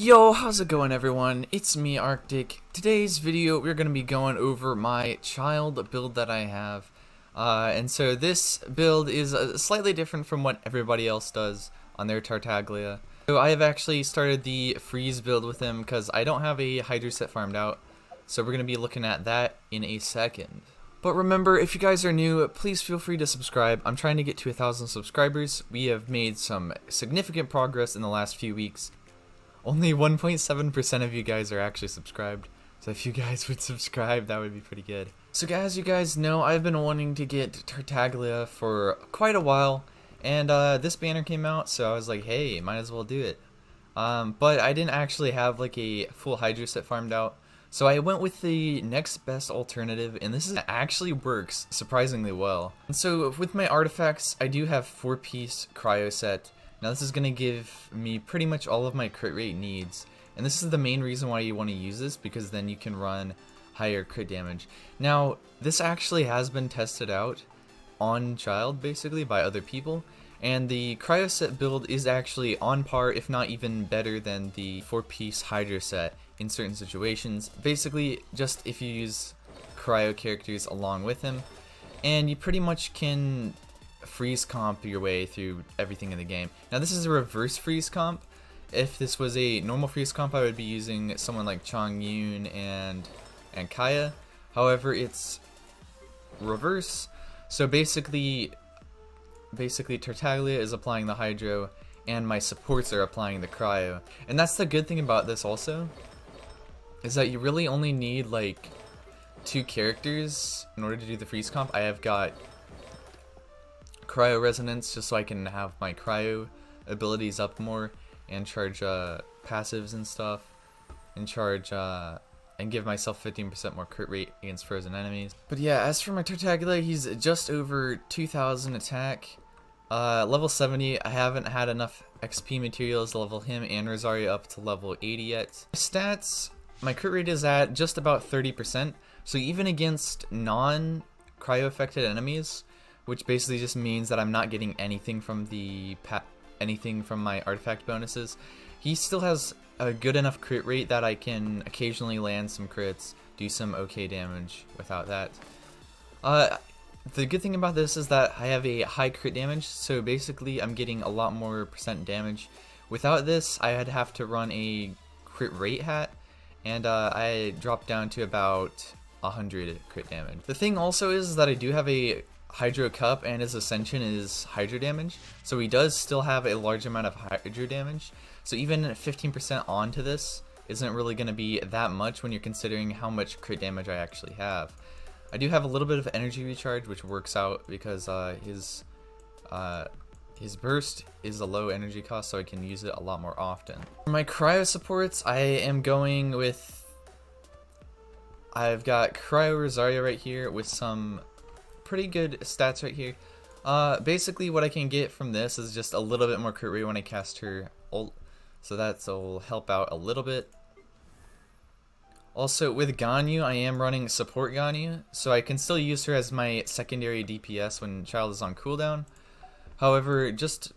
Yo, how's it going everyone? It's me, Arctic. Today's video, we're going to be going over my Childe build that I have. And so this build is slightly different from what everybody else does on their Tartaglia. So I have actually started the freeze build with him because I don't have a Hydro set farmed out. So we're going to be looking at that in a second. But remember, if you guys are new, please feel free to subscribe. I'm trying to get to 1,000 subscribers. We have made some significant progress in the last few weeks. Only 1.7% of you guys are actually subscribed, so if you guys would subscribe, that would be pretty good. So as you guys know, I've been wanting to get Tartaglia for quite a while, and this banner came out, so I was like, hey, might as well do it. But I didn't actually have like a full Hydro set farmed out, so I went with the next best alternative, and this actually works surprisingly well. And so with my artifacts, I do have 4-piece Cryo set. Now this is going to give me pretty much all of my crit rate needs, and this is the main reason why you want to use this, because then you can run higher crit damage. Now this actually has been tested out on Childe basically by other people, and the Cryo set build is actually on par, if not even better than the 4-piece Hydro set in certain situations. Basically just if you use Cryo characters along with him, and you pretty much can freeze comp your way through everything in the game. Now this is a reverse freeze comp. If this was a normal freeze comp, I would be using someone like Chongyun and Kaya. However, it's reverse. So basically Tartaglia is applying the Hydro and my supports are applying the Cryo. And that's the good thing about this also, is that you really only need like 2 characters in order to do the freeze comp. I have got Cryo Resonance just so I can have my Cryo abilities up more and charge passives and stuff, and charge and give myself 15% more crit rate against frozen enemies. But yeah, as for my Tartaglia, he's just over 2,000 attack, level 70. I haven't had enough XP materials to level him and Rosaria up to level 80 yet. Stats, my crit rate is at just about 30%, so even against non-cryo affected enemies, which basically just means that I'm not getting anything from my artifact bonuses, he still has a good enough crit rate that I can occasionally land some crits, do some okay damage without that. The good thing about this is that I have a high crit damage, so basically I'm getting a lot more % damage. Without this, I'd have to run a crit rate hat, and I dropped down to about 100 crit damage. The thing also is that I do have a Hydro Cup, and his Ascension is Hydro damage, so he does still have a large amount of Hydro damage. So even 15% onto this isn't really going to be that much when you're considering how much crit damage I actually have. I do have a little bit of energy recharge, which works out because his burst is a low energy cost, so I can use it a lot more often. For my Cryo supports, I am going with, I've got Cryo Rosaria right here with some pretty good stats right here. Basically what I can get from this is just a little bit more crit rate when I cast her ult, so that'll help out a little bit. Also with Ganyu, I am running support Ganyu, so I can still use her as my secondary DPS when Childe is on cooldown. However, just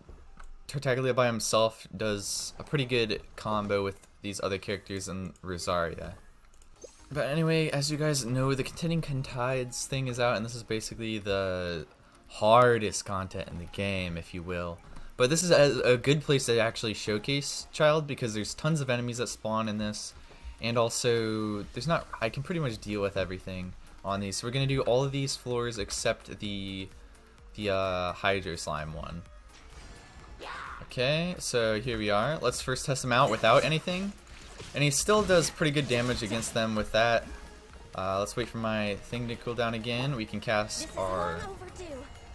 Tartaglia by himself does a pretty good combo with these other characters in Rosaria. But anyway, as you guys know, the Contending Tides thing is out, and this is basically the hardest content in the game, if you will. But this is a good place to actually showcase Childe, because there's tons of enemies that spawn in this, and also I can pretty much deal with everything on these. So we're gonna do all of these floors except the Hydro Slime one. Okay, so here we are. Let's first test him out without anything. And he still does pretty good damage against them with that. Let's wait for my thing to cool down again. We can cast our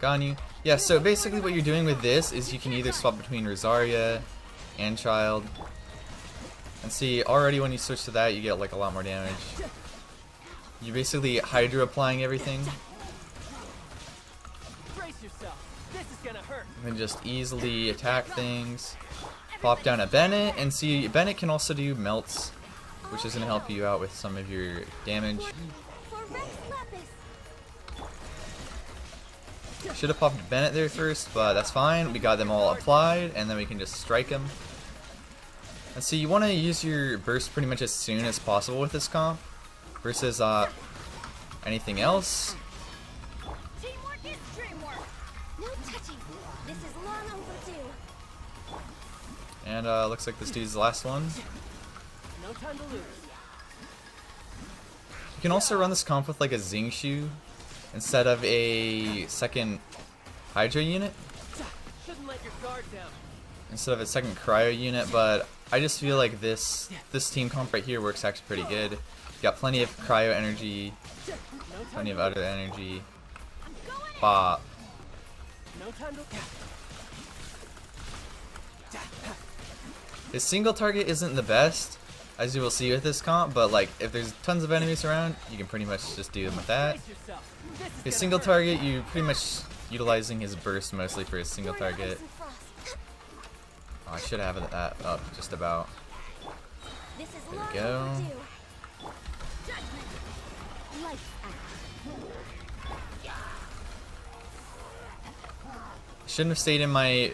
Ganyu. Yeah, so basically what you're doing with this is you can either swap between Rosaria and Childe. And see, already when you switch to that, you get like a lot more damage. You're basically Hydro applying everything. And then just easily attack things. Pop down a Bennett, and see, Bennett can also do melts, which is going to help you out with some of your damage. Should have popped Bennett there first, but that's fine. We got them all applied, and then we can just strike him. And so you want to use your burst pretty much as soon as possible with this comp versus anything else. Teamwork is dreamwork. No touching. This is long overdue. And looks like this dude's the last one. No time to lose. You can also run this comp with like a Zingshu instead of a second Hydra unit, Shouldn't let your guard down. instead of a second Cryo unit, but I just feel like this team comp right here works actually pretty good. You got plenty of Cryo energy, plenty of other energy. Bop. No time to. His single target isn't the best, as you will see with this comp, but like if there's tons of enemies around, you can pretty much just do them with that. Brace yourself. This is His gonna single hurt. target, you pretty much utilizing his burst mostly for his single target. Oh, I should have that up just about. This is There we long go. overdue. Judgment. Lights out. Shouldn't have stayed in my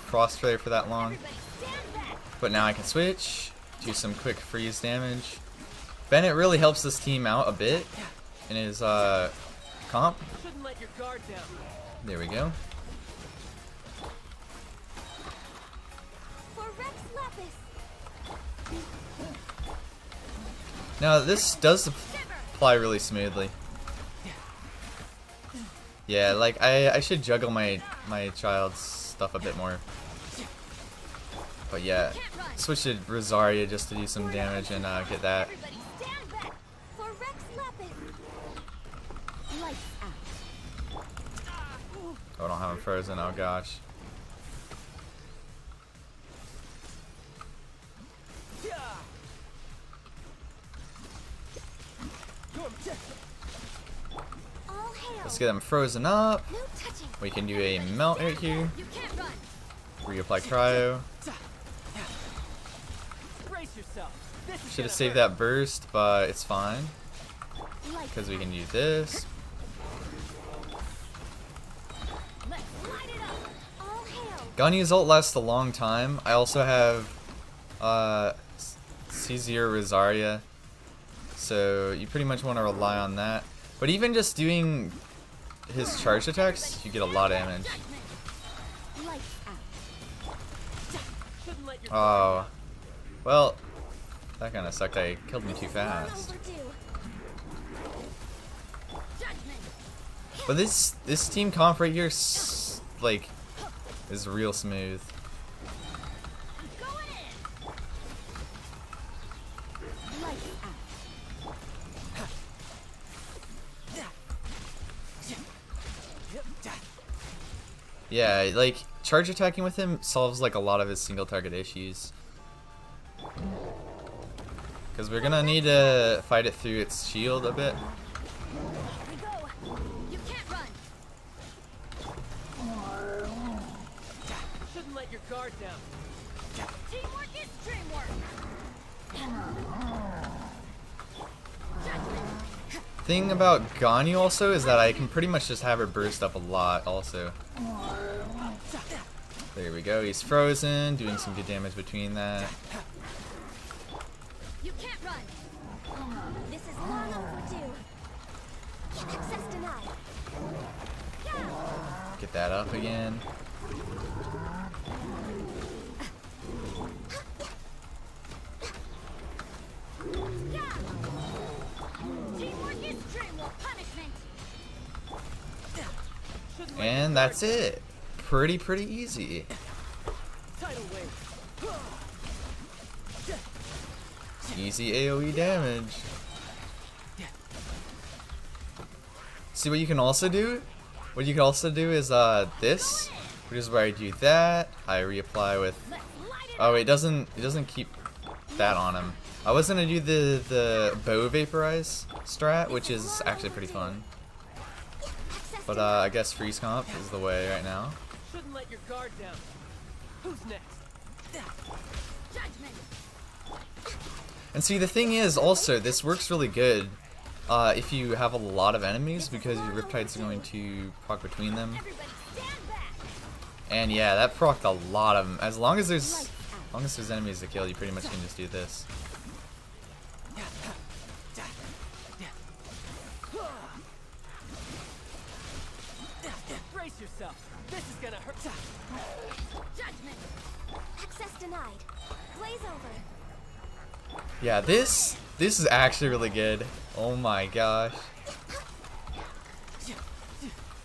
crossfire for that long, Everybody stand back. but now I can switch, do some quick freeze damage. Bennett really helps this team out a bit in his comp. Shouldn't let your guard down. There we go. For Rex Lapis. Now this does apply really smoothly. Yeah, like I should juggle my child's stuff a bit more. But yeah, switch to Rosaria just to do some damage and get that. Everybody stand back. For Rex Lapis. Lights out. Oh, I don't have him frozen. Oh gosh. All hail. Let's get him frozen up. No touching. We can do a melt right here. You can't run. Reapply cryo. Brace yourself. This is Should have gonna saved hurt. that burst, but it's fine Lights because we out. can use this. Let's light it up. All hail. Ganyu's ult lasts a long time. I also have C0 Rosaria, so you pretty much want to rely on that. But even just doing his charge attacks, you get a lot of damage. Judgment. Lights out. Shouldn't let your Oh, well, that kind of sucked. I killed him too Long fast. overdue. Judgment. But this team comp right here, like, is real smooth. Going in. Lights out. Yeah, like charge attacking with him solves like a lot of his single target issues. Because we're gonna need to fight it through its shield a bit. Here we go. You can't run. Shouldn't let your guard down. Teamwork is dreamwork. Judgment. Thing about Ganyu also is that I can pretty much just have her burst up a lot also. There we go, he's frozen, doing some good damage between that. You can't run. This is long overdue. Access denied. Get that up again. Teamwork is dreamwork. Punishment. Shouldn't let And your that's guard it. Pretty easy. down. Tidal wave. Easy AoE damage. See what you can also do? What you can also do is this, which is where I do that. I reapply with. Let's light it Oh, up. it doesn't keep that on him. I was gonna do the bow vaporize strat, which is actually pretty fun. Access But denied. I guess freeze comp is the way right now. Shouldn't let your guard down. Who's next? Judgment. And see, the thing is also this works really good if you have a lot of enemies because your Riptide's going to proc between them. Everybody stand back. And yeah, that procced a lot of them. As long as there's long as there's enemies to kill, you pretty much can just do this. Brace yourself. This is gonna hurt. Judgment. Access denied. Glaze over. Yeah, this is actually really good. Oh my gosh.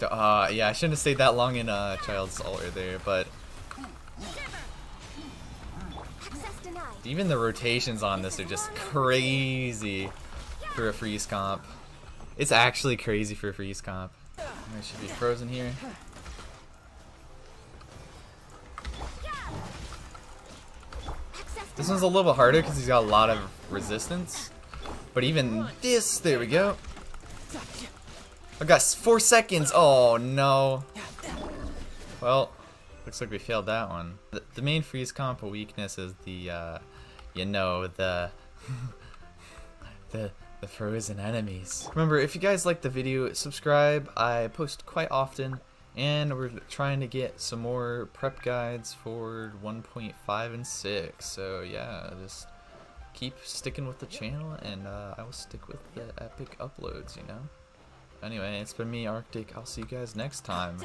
Yeah, I shouldn't have stayed that long in Childe's altar there, but Access denied. even the rotations on this are just crazy for a freeze comp. It's actually crazy for a freeze comp. I should be frozen here. This one's a little harder because he's got a lot of resistance. But even this, there we go. I got 4 seconds. Oh no. Well, looks like we failed that one. The main freeze comp weakness is the, you know, the frozen enemies. Remember, if you guys like the video, subscribe. I post quite often, and we're trying to get some more prep guides for 1.5 and 6. So yeah, just keep sticking with the channel, and I will stick with the epic uploads, you know? Anyway, it's been me, Arctic. I'll see you guys next time.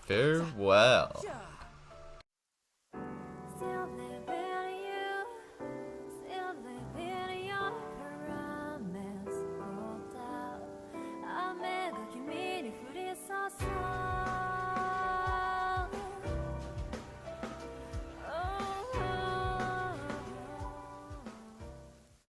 Farewell.